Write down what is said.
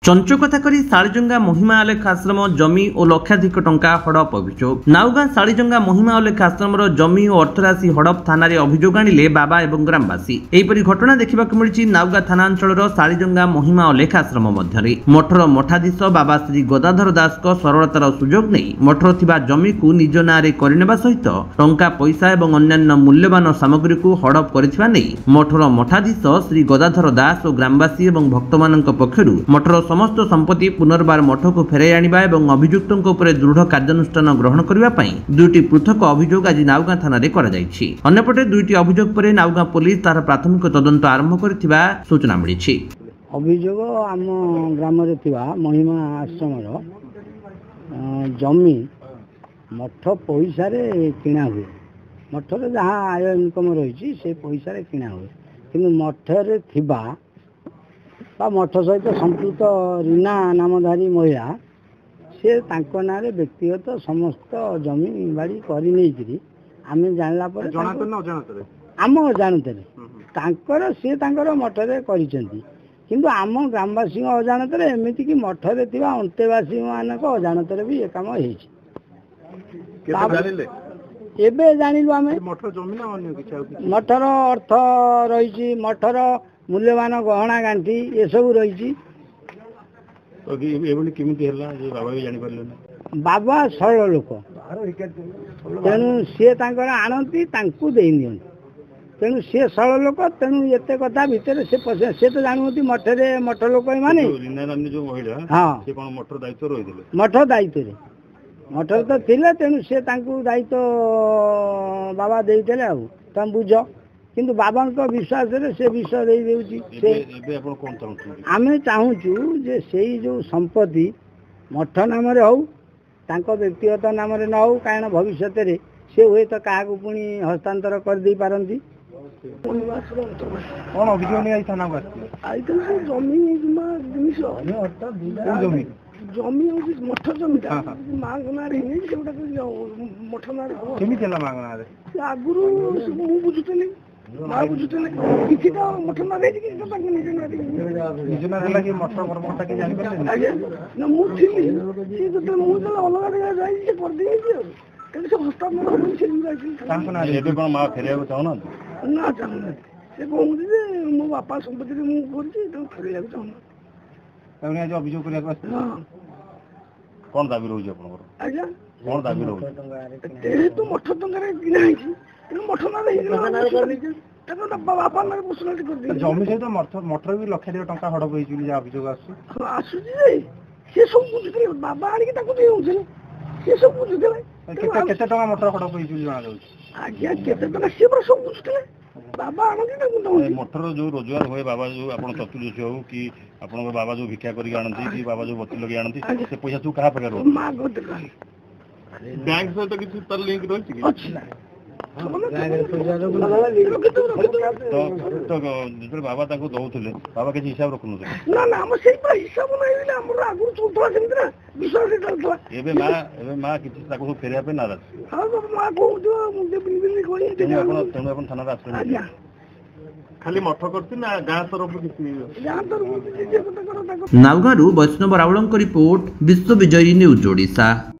चंचकथा करी शालीजंगा महिमा अलेख आश्रम जमी और लक्षाधिक टंका हड़प अभियोग नाउगां शालीजंगा महिमा अलेख आश्रम जमी और अर्थराशि हड़प थाना अभियोग आनिले बाबा एवं ग्रामवासी। एहिपरि घटना देखा मिली नाउगां थाना अंचल शालीजंगा महिमा अलेख आश्रम मध्य मठर मठाधीश बाबा श्री गदाधर दास सरलतार सुजोग नहीं मठर थिबा जमी को निज नारे करनेबा सहित टंका पैसा एवं अन्यान्य मूल्यवान सामग्री को हड़प करिथिबा नै मठर मठाधीश श्री गदाधर दास और ग्रामवासी एवं भक्तमानक पक्षरु मठर समस्त संपत्ति पुनर्बार मठ को फेराई आनिबा एवं अभियुक्तों उपरे दृढ़ कार्यानुष्ठान ग्रहण करबा पई दुईटी पृथक अभियोग आज नाउगां थाना रे करा जायछि। अन्यपटे दुईटी अभियोग परे नाउगां पुलिस तार प्राथमिक तदंत आरंभ करथिबा सूचना मिलिछि। अभियोग आम ग्राम रे थिबा महिमा आश्रम रो जमी मठ पैसा रे किणा हुए मठ रे जहाँ आय इनकम रही से पैसा रे किणा हुए कि मठ रे थिबा मठ सहित संपृक्त रीना नामधारी महिला से तांको नारे व्यक्तिगत समस्त जमी बाड़ी करी नहीं आम जानला पर आम अजाणत से मठरे किंतु आम ग्रामवासी अजाणत एमती कि मठरे अंतेवासी मान अजाणत भी ये कम एबे जानिलु आम मठर अर्थ रही मठर मूल्यवान गहना गांठी ये सब रही बाबा सरल लोक तेणु सी आणती तेणु सी सरल लोक तेणु एत कथा भितर से तो जानते मठे मठ लोक माने हाँ मठ दायित्व मठर तो थिले तेणु सी दायित्व बाबा देते तुम बुझ किंतु बाबा विश्वास से विषय आम चाहूँ जे से जो संपत्ति मठ नाम हो व्यक्तिगत नाम न हो कहीं भविष्य से हुए तो क्या पुणी हस्तांतर कर दे पारती कौन अभियोग जमी जमी मठ जमी माँ ना मठ ना आगुरी मुझे बुझुनी माँ बुझुले किसी मठ ना मो बापा संपत्ति फेर चाहूना अभियोग कौन दाबी रोज कौन दाबी रोज मठ टंकार किना मठ ना बापा जमी सहित मठर भी लक्षाधिक टंका हड़प अभियोग आसूसी सब बुझुले बाबा आगे सी सब बुझुले केते टंका मठर हड़प जना आज्ञा केते टंका सी सब बुझुले बाबा आनती मठर जो रोजगार हुए बाबा जो आप चतुर्दशी हो कि आप बाबा जो भिक्षा करती बाबा जो बत्ती लगे आनती से पैसा तू क्या प्रकार बैंक सहित किसी तार लिंक रही तो बाबा दौले बाबा किसी हिसाब रखु माँ किसी फेर नाराज तेणु थाना खाली मठ करती ना गाँ तरफ नाउगां वैष्णव रावल रिपोर्ट विश्व विजयी न्यूज ओडिशा।